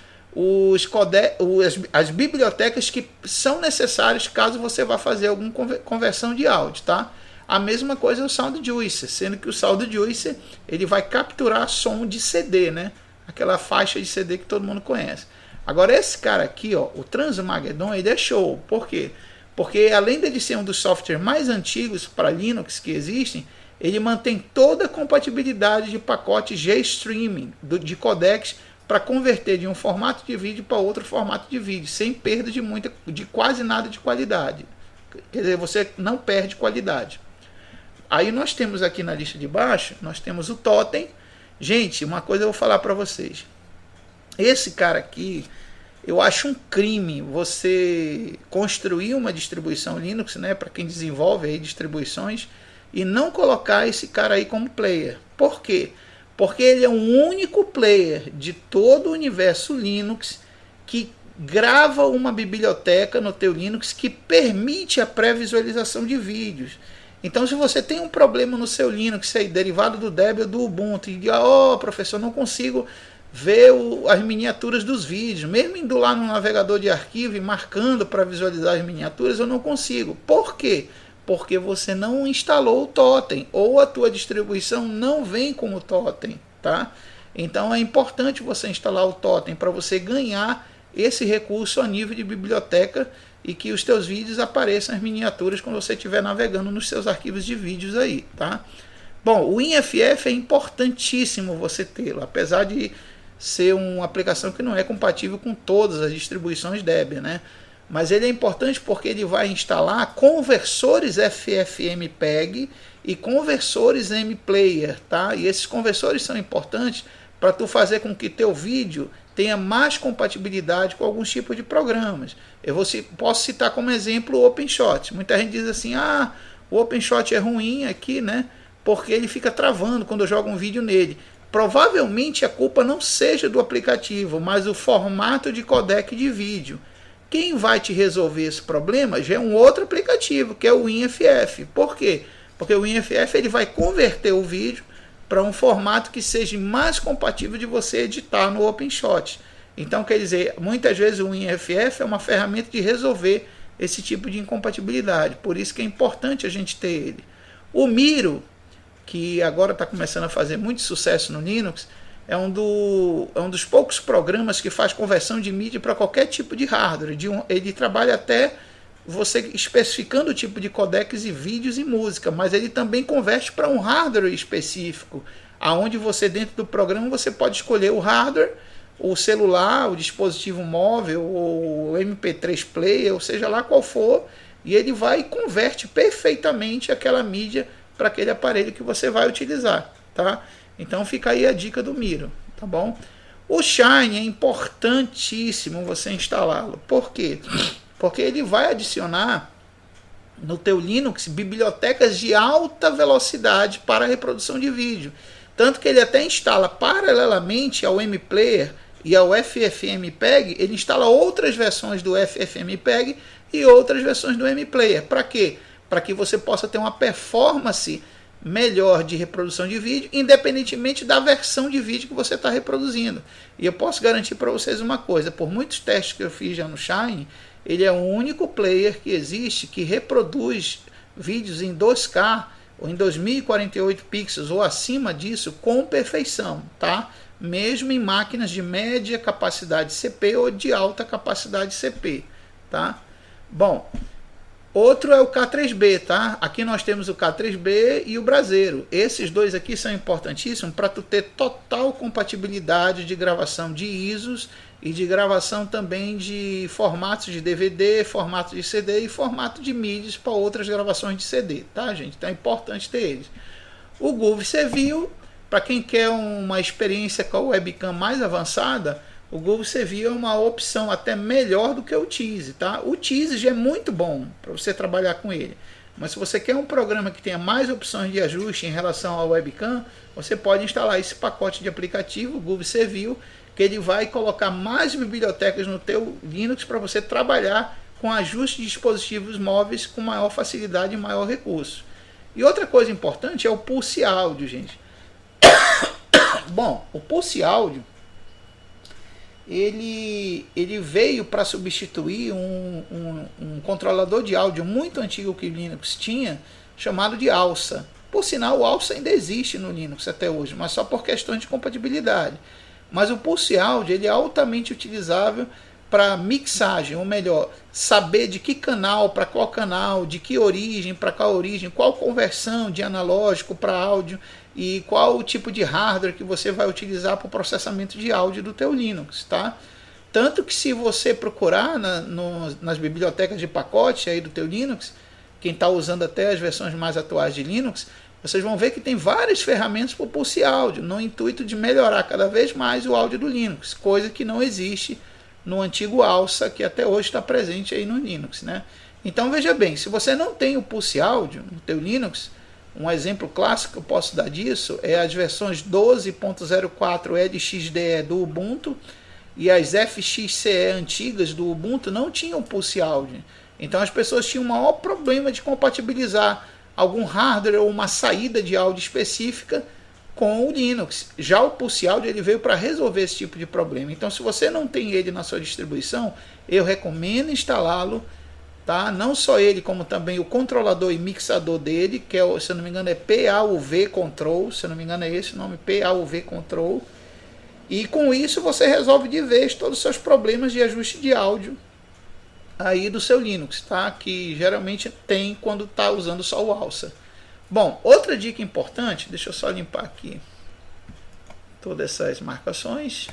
as bibliotecas que são necessárias caso você vá fazer alguma conversão de áudio, tá? A mesma coisa é o Sound Juicer, sendo que o Sound Juicer ele vai capturar som de CD, né? Aquela faixa de CD que todo mundo conhece. Agora esse cara aqui, ó, o Transmagedon, ele é show. Por quê? Porque além de ser um dos softwares mais antigos para Linux que existem, ele mantém toda a compatibilidade de pacotes G-Streaming de codecs para converter de um formato de vídeo para outro formato de vídeo, sem perda de quase nada de qualidade. Quer dizer, você não perde qualidade. Aí nós temos aqui na lista de baixo, nós temos o Totem. Gente, uma coisa eu vou falar para vocês. Esse cara aqui, eu acho um crime você construir uma distribuição Linux, né, para quem desenvolve aí distribuições, e não colocar esse cara aí como player. Por quê? Porque ele é o único player de todo o universo Linux que grava uma biblioteca no teu Linux que permite a pré-visualização de vídeos. Então, se você tem um problema no seu Linux aí, derivado do Debian ou do Ubuntu, e diz, professor, não consigo ver as miniaturas dos vídeos, mesmo indo lá no navegador de arquivo e marcando para visualizar as miniaturas, eu não consigo. Por quê? Porque você não instalou o Totem, ou a tua distribuição não vem com o Totem, tá? Então é importante você instalar o Totem para você ganhar esse recurso a nível de biblioteca e que os teus vídeos apareçam as miniaturas quando você estiver navegando nos seus arquivos de vídeos aí, tá? Bom, o WinFF é importantíssimo você tê-lo, apesar de ser uma aplicação que não é compatível com todas as distribuições Debian, né? Mas ele é importante porque ele vai instalar conversores FFmpeg e conversores MPlayer, tá? E esses conversores são importantes para tu fazer com que teu vídeo tenha mais compatibilidade com alguns tipos de programas. Posso citar como exemplo o OpenShot. Muita gente diz assim, o OpenShot é ruim aqui, né? Porque ele fica travando quando eu jogo um vídeo nele. Provavelmente a culpa não seja do aplicativo, mas do formato de codec de vídeo. Quem vai te resolver esse problema já é um outro aplicativo, que é o WinFF. Por quê? Porque o WinFF ele vai converter o vídeo para um formato que seja mais compatível de você editar no OpenShot. Então, quer dizer, muitas vezes o WinFF é uma ferramenta de resolver esse tipo de incompatibilidade. Por isso que é importante a gente ter ele. O Miro, que agora está começando a fazer muito sucesso no Linux, é um dos poucos programas que faz conversão de mídia para qualquer tipo de hardware. Ele trabalha até você especificando o tipo de codecs e vídeos e música, mas ele também converte para um hardware específico, aonde você dentro do programa você pode escolher o hardware, o celular, o dispositivo móvel, o MP3 player, ou seja lá qual for, e ele vai e converte perfeitamente aquela mídia para aquele aparelho que você vai utilizar, tá? Então fica aí a dica do Miro, tá bom? O Shine é importantíssimo você instalá-lo. Por quê? Porque ele vai adicionar no teu Linux bibliotecas de alta velocidade para a reprodução de vídeo. Tanto que ele até instala paralelamente ao MPlayer e ao FFmpeg, ele instala outras versões do FFmpeg e outras versões do MPlayer. Para quê? Para que você possa ter uma performance melhor de reprodução de vídeo, independentemente da versão de vídeo que você está reproduzindo. E eu posso garantir para vocês uma coisa, por muitos testes que eu fiz já no Shine, ele é o único player que existe que reproduz vídeos em 2K ou em 2048 pixels ou acima disso com perfeição, tá? Mesmo em máquinas de média capacidade CPU ou de alta capacidade CPU, tá? Bom, outro é o K3B, tá? Aqui nós temos o K3B e o Braseiro. Esses dois aqui são importantíssimos para tu ter total compatibilidade de gravação de ISOs e de gravação também de formatos de DVD, formato de CD e formato de MIDIs para outras gravações de CD, tá, gente? Então é importante ter eles. O GovCView, para quem quer uma experiência com a webcam mais avançada, o GovCView é uma opção até melhor do que o Tease, tá? O Tease já é muito bom para você trabalhar com ele. Mas se você quer um programa que tenha mais opções de ajuste em relação ao webcam, você pode instalar esse pacote de aplicativo, o GovCView, que ele vai colocar mais bibliotecas no teu Linux para você trabalhar com ajuste de dispositivos móveis com maior facilidade e maior recurso. E outra coisa importante é o Pulse Áudio, gente. Bom, o Pulse Áudio ele veio para substituir um controlador de áudio muito antigo que o Linux tinha, chamado de ALSA. Por sinal, o ALSA ainda existe no Linux até hoje, mas só por questões de compatibilidade. Mas o Pulse Áudio ele é altamente utilizável para mixagem, ou melhor, saber de que canal para qual canal, de que origem para qual origem, qual conversão de analógico para áudio e qual o tipo de hardware que você vai utilizar para o processamento de áudio do teu Linux, tá? Tanto que se você procurar nas bibliotecas de pacote aí do teu Linux, quem está usando até as versões mais atuais de Linux, vocês vão ver que tem várias ferramentas para o Pulse Áudio, no intuito de melhorar cada vez mais o áudio do Linux, coisa que não existe no antigo ALSA, que até hoje está presente aí no Linux, né? Então veja bem, se você não tem o Pulse Áudio no teu Linux, Um exemplo clássico que eu posso dar disso é as versões 12.04 LXDE do Ubuntu, e as FXCE antigas do Ubuntu não tinham Pulse Audio. Então as pessoas tinham o maior problema de compatibilizar algum hardware ou uma saída de áudio específica com o Linux. Já o Pulse Audio ele veio para resolver esse tipo de problema. Então se você não tem ele na sua distribuição, eu recomendo instalá-lo, tá? Não só ele, como também o controlador e mixador dele, que é, se eu não me engano é PAUV Control, se eu não me engano é esse o nome, PAUV Control. E com isso você resolve de vez todos os seus problemas de ajuste de áudio aí do seu Linux, tá? Que geralmente tem quando está usando só o alça. Bom, outra dica importante, deixa eu só limpar aqui todas essas marcações,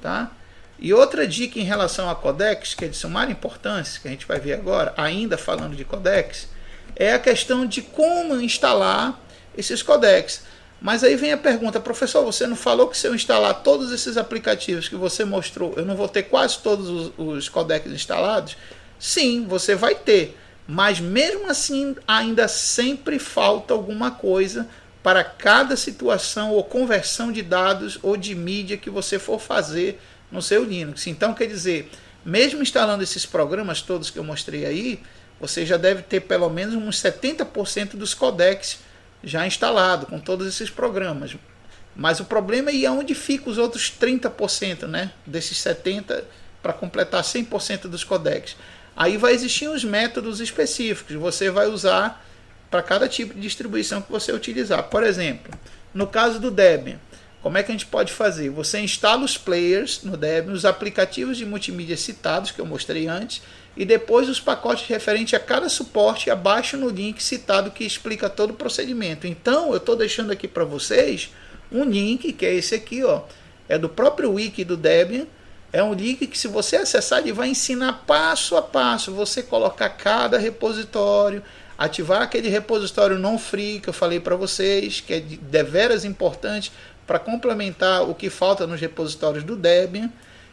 tá? E outra dica em relação a codecs, que é de sumar importância, que a gente vai ver agora, ainda falando de codecs, é a questão de como instalar esses codecs. Mas aí vem a pergunta, professor, você não falou que se eu instalar todos esses aplicativos que você mostrou, eu não vou ter quase todos os codecs instalados? Sim, você vai ter, mas mesmo assim ainda sempre falta alguma coisa para cada situação ou conversão de dados ou de mídia que você for fazer no seu Linux. Então, quer dizer, mesmo instalando esses programas todos que eu mostrei aí, você já deve ter pelo menos uns 70% dos codecs já instalado com todos esses programas. Mas o problema é onde ficam os outros 30%, né, desses 70% para completar 100% dos codecs. Aí vai existir uns métodos específicos, você vai usar para cada tipo de distribuição que você utilizar. Por exemplo, no caso do Debian, como é que a gente pode fazer? Você instala os players no Debian, os aplicativos de multimídia citados, que eu mostrei antes, e depois os pacotes referentes a cada suporte abaixo no link citado que explica todo o procedimento. Então eu estou deixando aqui para vocês um link, que é esse aqui, ó, é do próprio wiki do Debian. É um link que, se você acessar, ele vai ensinar passo a passo você colocar cada repositório, ativar aquele repositório non-free que eu falei para vocês, que é deveras importante para complementar o que falta nos repositórios do Debian.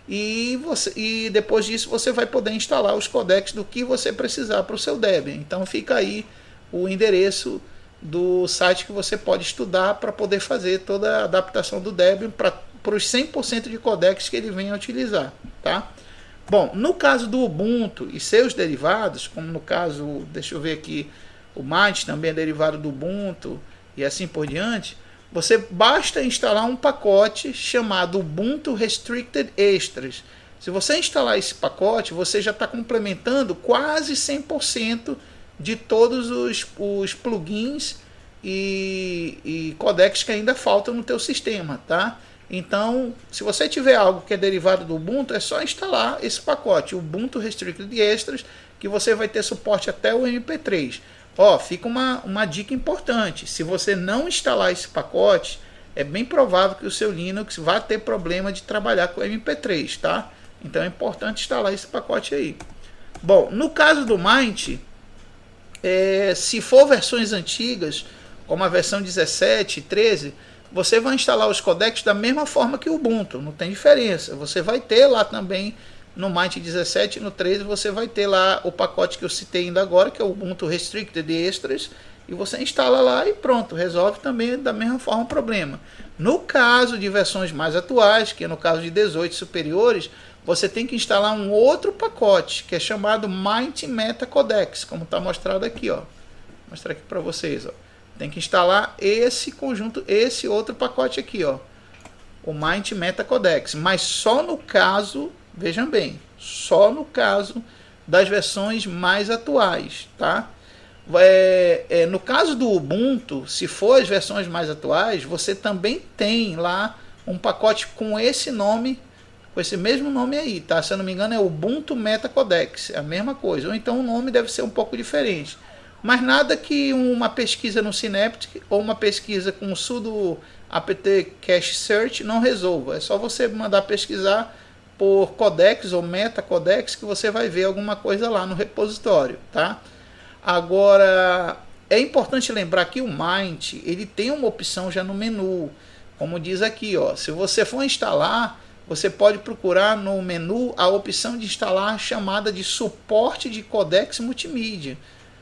E depois disso você vai poder instalar os codecs do que você precisar para o seu Debian. Então fica aí o endereço do site que você pode estudar para poder fazer toda a adaptação do Debian para os 100% de codecs que ele venha a utilizar, tá? Bom, no caso do Ubuntu e seus derivados, como no caso, deixa eu ver aqui, o Mint também é derivado do Ubuntu e assim por diante, você basta instalar um pacote chamado Ubuntu Restricted Extras. Se você instalar esse pacote, você já está complementando quase 100% de todos os plugins e codecs que ainda faltam no teu sistema, tá? Então, se você tiver algo que é derivado do Ubuntu, é só instalar esse pacote, Ubuntu Restricted Extras, que você vai ter suporte até o MP3. Ó, fica uma dica importante. Se você não instalar esse pacote, é bem provável que o seu Linux vá ter problema de trabalhar com MP3, tá? Então é importante instalar esse pacote aí. Bom, no caso do Mint, se for versões antigas, como a versão 17, 13, você vai instalar os codecs da mesma forma que o Ubuntu, não tem diferença. Você vai ter lá também no Mint 17 e no 13 você vai ter lá o pacote que eu citei ainda agora, que é o Ubuntu Restricted Extras, e você instala lá e pronto, resolve também da mesma forma o problema. No caso de versões mais atuais, que é no caso de 18 superiores, você tem que instalar um outro pacote, que é chamado Mint Meta Codecs, como está mostrado aqui, ó. Vou mostrar aqui para vocês, ó. Tem que instalar esse conjunto, esse outro pacote aqui, ó, o Mint Meta Codecs, mas só no caso, vejam bem, só no caso das versões mais atuais, tá? No caso do Ubuntu, se for as versões mais atuais, você também tem lá um pacote com esse nome, com esse mesmo nome aí, tá? Se eu não me engano é Ubuntu Meta Codecs, é a mesma coisa, ou então o nome deve ser um pouco diferente. Mas nada que uma pesquisa no Synaptic ou uma pesquisa com o sudo apt cache search não resolva. É só você mandar pesquisar por codecs ou metacodecs que você vai ver alguma coisa lá no repositório, tá? Agora, é importante lembrar que o Mint, ele tem uma opção já no menu, como diz aqui, ó, se você for instalar, você pode procurar no menu a opção de instalar chamada de suporte de codecs multimídia.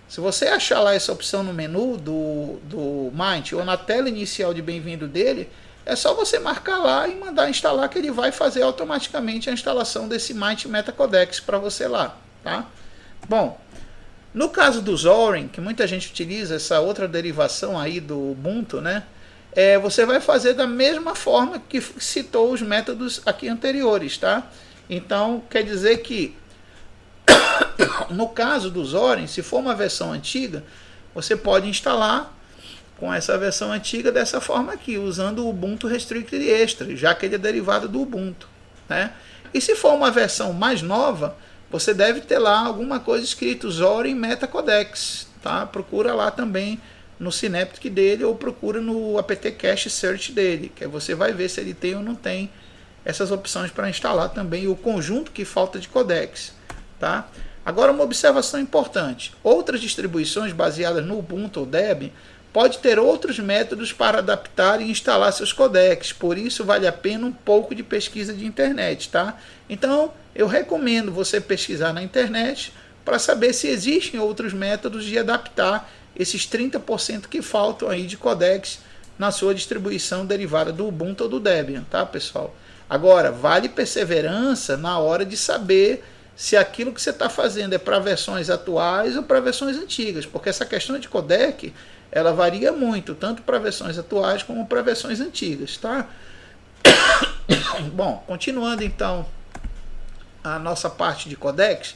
Se você achar lá essa opção no menu do Mint ou na tela inicial de bem-vindo dele, é só você marcar lá e mandar instalar, que ele vai fazer automaticamente a instalação desse Mint MetaCodex para você lá, tá? Bom, no caso do Zorin, que muita gente utiliza essa outra derivação aí do Ubuntu, né? Você vai fazer da mesma forma que citou os métodos aqui anteriores, tá? Então, quer dizer que no caso do Zorin, se for uma versão antiga, você pode instalar com essa versão antiga dessa forma aqui, usando o Ubuntu Restricted Extra, já que ele é derivado do Ubuntu, né? E se for uma versão mais nova, você deve ter lá alguma coisa escrito Zorin MetaCodex, tá? Procura lá também no Synaptic dele ou procura no apt cache search dele, que aí você vai ver se ele tem ou não tem essas opções para instalar também o conjunto que falta de codecs, tá? Agora, uma observação importante: outras distribuições baseadas no Ubuntu ou Debian pode ter outros métodos para adaptar e instalar seus codecs, por isso vale a pena um pouco de pesquisa de internet, tá? Então, eu recomendo você pesquisar na internet para saber se existem outros métodos de adaptar esses 30% que faltam aí de codecs na sua distribuição derivada do Ubuntu ou do Debian, tá, pessoal? Agora, vale perseverança na hora de saber se aquilo que você está fazendo é para versões atuais ou para versões antigas, porque essa questão de codec, ela varia muito, tanto para versões atuais como para versões antigas, tá? Bom, continuando então a nossa parte de codecs,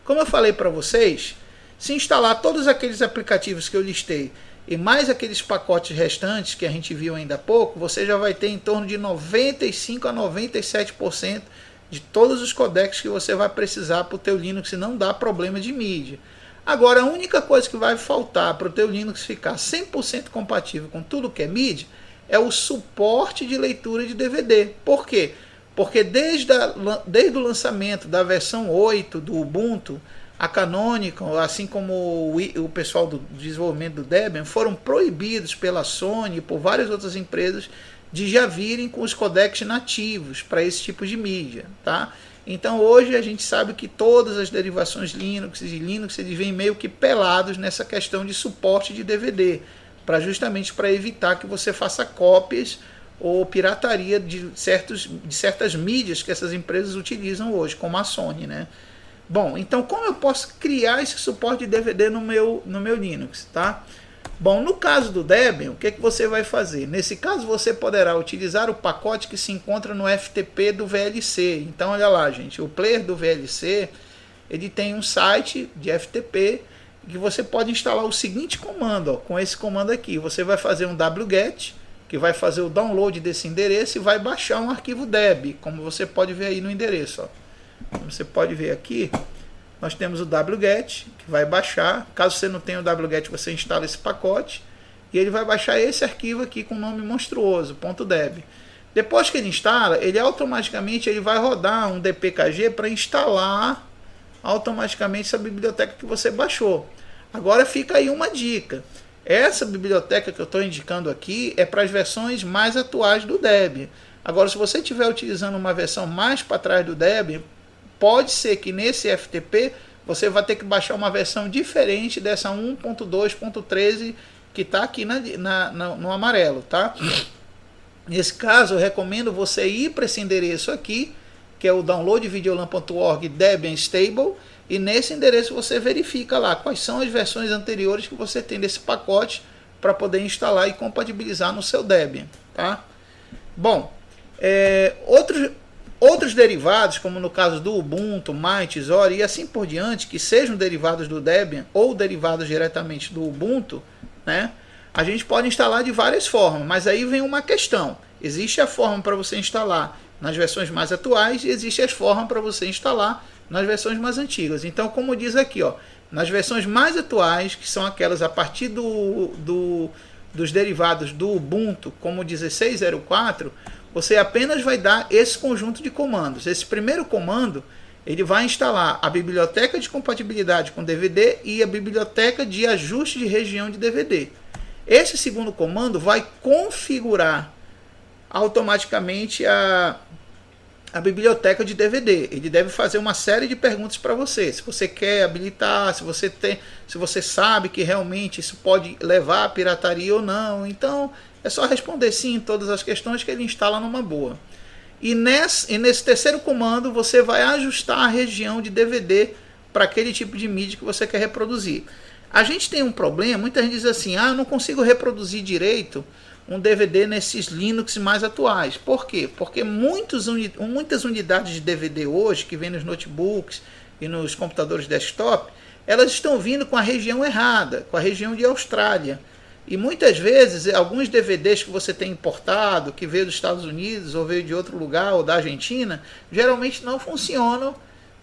como eu falei para vocês, se instalar todos aqueles aplicativos que eu listei e mais aqueles pacotes restantes que a gente viu ainda há pouco, você já vai ter em torno de 95 a 97% de todos os codecs que você vai precisar para o teu Linux e não dá problema de mídia. Agora, a única coisa que vai faltar para o teu Linux ficar 100% compatível com tudo que é mídia é o suporte de leitura de DVD. Por quê? Porque desde o lançamento da versão 8 do Ubuntu, a Canonical, assim como o pessoal do desenvolvimento do Debian, foram proibidos pela Sony e por várias outras empresas de já virem com os codecs nativos para esse tipo de mídia, tá? Então hoje a gente sabe que todas as derivações Linux e Linux eles vêm meio que pelados nessa questão de suporte de DVD, justamente para evitar que você faça cópias ou pirataria de certas mídias que essas empresas utilizam hoje, como a Sony, né? Bom, então como eu posso criar esse suporte de DVD no meu Linux, tá? Bom, no caso do Debian, o que você vai fazer? Nesse caso, você poderá utilizar o pacote que se encontra no FTP do VLC. Então, olha lá, gente, o player do VLC, ele tem um site de FTP que você pode instalar o seguinte comando, ó, com esse comando aqui. Você vai fazer um wget, que vai fazer o download desse endereço e vai baixar um arquivo deb, como você pode ver aí no endereço, ó. Como você pode ver aqui, nós temos o wget, que vai baixar. Caso você não tenha o wget, você instala esse pacote e ele vai baixar esse arquivo aqui com nome monstruoso, .deb. Depois que ele instala, ele automaticamente vai rodar um dpkg para instalar automaticamente essa biblioteca que você baixou. Agora fica aí uma dica. Essa biblioteca que eu estou indicando aqui é para as versões mais atuais do Debian. Agora, se você estiver utilizando uma versão mais para trás do Debian, pode ser que nesse FTP você vai ter que baixar uma versão diferente dessa 1.2.13 que está aqui no amarelo, tá? Nesse caso, eu recomendo você ir para esse endereço aqui, que é o downloadvideolan.org Debian Stable, e nesse endereço você verifica lá quais são as versões anteriores que você tem desse pacote para poder instalar e compatibilizar no seu Debian, tá? Bom, outros derivados, como no caso do Ubuntu, Mint, Zorin e assim por diante, que sejam derivados do Debian ou derivados diretamente do Ubuntu, né? A gente pode instalar de várias formas, mas aí vem uma questão. Existe a forma para você instalar nas versões mais atuais e existe as formas para você instalar nas versões mais antigas. Então, como diz aqui, ó, nas versões mais atuais, que são aquelas a partir dos derivados do Ubuntu, como o 16.04, você apenas vai dar esse conjunto de comandos. Esse primeiro comando, ele vai instalar a biblioteca de compatibilidade com DVD e a biblioteca de ajuste de região de DVD. Esse segundo comando vai configurar automaticamente a biblioteca de DVD. Ele deve fazer uma série de perguntas para você. Se você quer habilitar, se você sabe que realmente isso pode levar à pirataria ou não. Então é só responder sim em todas as questões que ele instala numa boa. E nesse terceiro comando você vai ajustar a região de DVD para aquele tipo de mídia que você quer reproduzir. A gente tem um problema, muita gente diz assim, eu não consigo reproduzir direito um DVD nesses Linux mais atuais. Por quê? Porque muitas unidades de DVD hoje, que vem nos notebooks e nos computadores desktop, elas estão vindo com a região errada, com a região de Austrália. E muitas vezes, alguns DVDs que você tem importado, que veio dos Estados Unidos, ou veio de outro lugar, ou da Argentina, geralmente não funcionam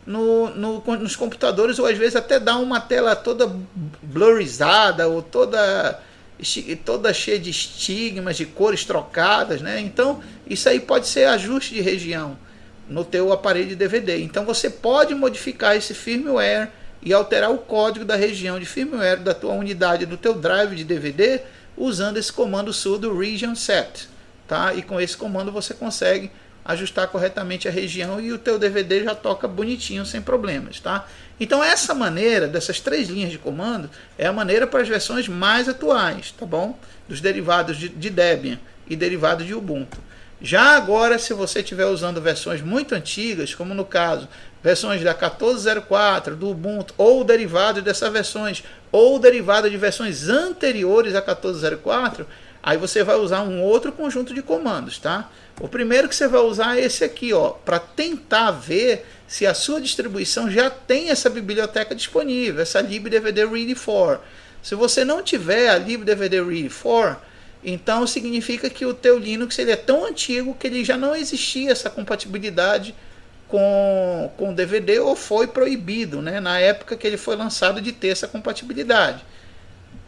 nos computadores, ou às vezes até dá uma tela toda blurrizada, ou toda cheia de estigmas, de cores trocadas, né? Então isso aí pode ser ajuste de região no teu aparelho de DVD. Então você pode modificar esse firmware e alterar o código da região de firmware da tua unidade, do teu drive de DVD, usando esse comando sudo region set, tá? E com esse comando você consegue ajustar corretamente a região e o teu DVD já toca bonitinho, sem problemas, tá? Então essa maneira, dessas 3 linhas de comando, é a maneira para as versões mais atuais, tá bom? Dos derivados de Debian e derivados de Ubuntu. Já agora, se você estiver usando versões muito antigas, como no caso, versões da 14.04, do Ubuntu, ou derivado dessas versões, ou derivado de versões anteriores a 14.04, aí você vai usar um outro conjunto de comandos, tá? O primeiro que você vai usar é esse aqui, ó, para tentar ver se a sua distribuição já tem essa biblioteca disponível, essa libdvdread4. Se você não tiver a libdvdread4, então significa que o teu Linux ele é tão antigo que ele já não existia essa compatibilidade com DVD, ou foi proibido, né, na época que ele foi lançado, de ter essa compatibilidade.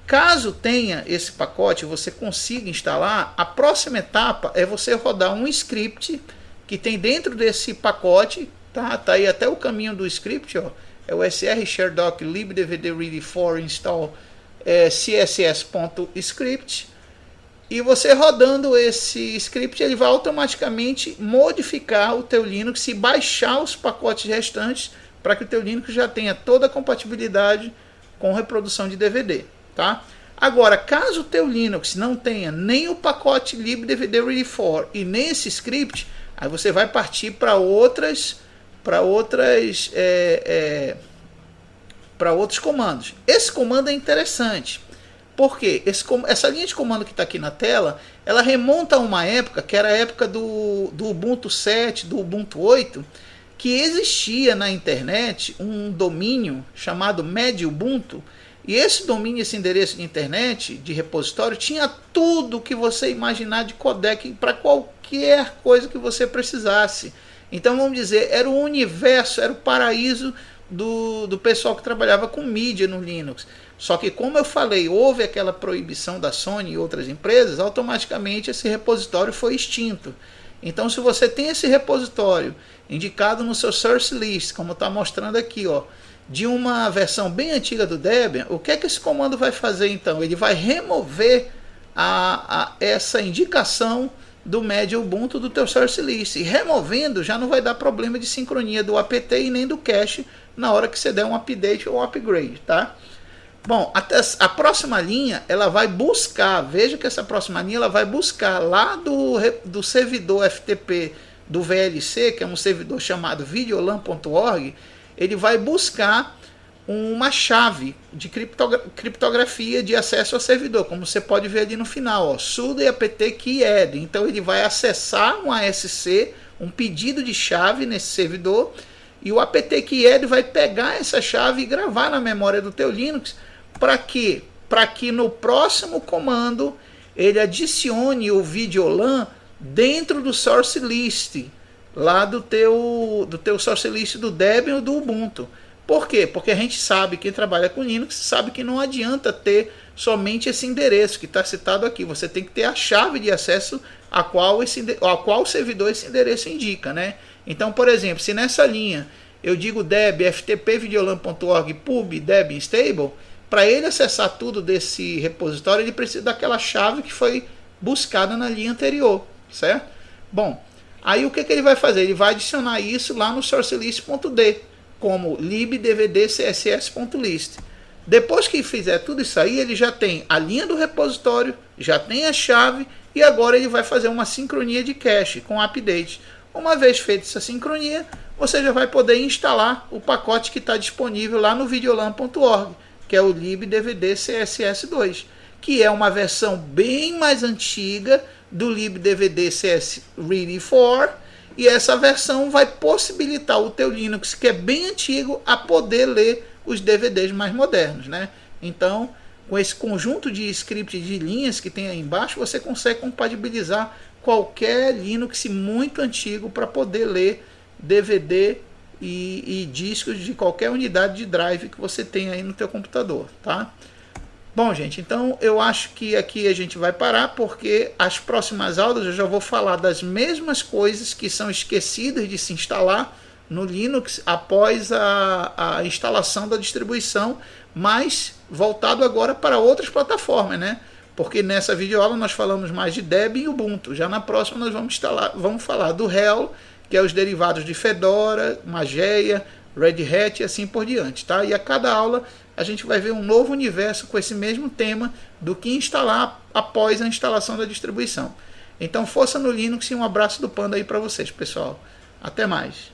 Caso tenha esse pacote, você consiga instalar, a próxima etapa é você rodar um script que tem dentro desse pacote, tá aí até o caminho do script, ó, é o srshredoc libdvdread4 install css.script, e você rodando esse script, ele vai automaticamente modificar o teu Linux e baixar os pacotes restantes para que o teu Linux já tenha toda a compatibilidade com reprodução de DVD. Tá? Agora, caso o teu Linux não tenha nem o pacote libdvdread4 e nem esse script, aí você vai partir para outros comandos. Esse comando é interessante, porque essa linha de comando que está aqui na tela, ela remonta a uma época, que era a época do Ubuntu 7, do Ubuntu 8, que existia na internet um domínio chamado MediUbuntu. E esse domínio, esse endereço de internet, de repositório, tinha tudo que você imaginar de codec para qualquer coisa que você precisasse. Então, vamos dizer, era o universo, era o paraíso do pessoal que trabalhava com mídia no Linux. Só que, como eu falei, houve aquela proibição da Sony e outras empresas, automaticamente esse repositório foi extinto. Então, se você tem esse repositório indicado no seu source list, como está mostrando aqui, ó, de uma versão bem antiga do Debian, o que é que esse comando vai fazer então? Ele vai remover essa indicação do MediUbuntu do teu source list. E removendo, já não vai dar problema de sincronia do apt e nem do cache na hora que você der um update ou um upgrade, tá? Bom, a próxima linha, ela vai buscar, veja que essa próxima linha ela vai buscar lá do servidor FTP do VLC, que é um servidor chamado videolan.org, ele vai buscar uma chave de criptografia de acesso ao servidor, como você pode ver ali no final, ó, sudo apt keyed. Então ele vai acessar um ASC, um pedido de chave nesse servidor, e o apt keyed vai pegar essa chave e gravar na memória do teu Linux. Para quê? Para que no próximo comando ele adicione o videolan dentro do source list, lá do teu source list do Debian ou do Ubuntu. Por quê? Porque a gente sabe, quem trabalha com Linux sabe que não adianta ter somente esse endereço que está citado aqui. Você tem que ter a chave de acesso a qual o servidor esse endereço indica, né? Então, por exemplo, se nessa linha eu digo deb ftp videolan.org pub debian stable, para ele acessar tudo desse repositório, ele precisa daquela chave que foi buscada na linha anterior, certo? Bom, Aí o que ele vai fazer? Ele vai adicionar isso lá no sourcelist.d, como libdvdcss.list. Depois que fizer tudo isso aí, ele já tem a linha do repositório, já tem a chave, e agora ele vai fazer uma sincronia de cache com update. Uma vez feita essa sincronia, você já vai poder instalar o pacote que está disponível lá no videolan.org, que é o libdvdcss2, que é uma versão bem mais antiga do libdvdcsready4, e essa versão vai possibilitar o teu Linux, que é bem antigo, a poder ler os DVDs mais modernos, né? Então, com esse conjunto de scripts de linhas que tem aí embaixo, você consegue compatibilizar qualquer Linux muito antigo para poder ler DVD e discos de qualquer unidade de drive que você tem aí no teu computador, tá? Bom, gente, então eu acho que aqui a gente vai parar, porque as próximas aulas eu já vou falar das mesmas coisas que são esquecidas de se instalar no Linux após a instalação da distribuição, mas voltado agora para outras plataformas, né? Porque nessa videoaula nós falamos mais de Debian e Ubuntu. Já na próxima nós vamos falar do Hell, que é os derivados de Fedora, Mageia, Red Hat e assim por diante, tá? E a cada aula a gente vai ver um novo universo com esse mesmo tema do que instalar após a instalação da distribuição. Então, força no Linux e um abraço do Panda aí para vocês, pessoal. Até mais.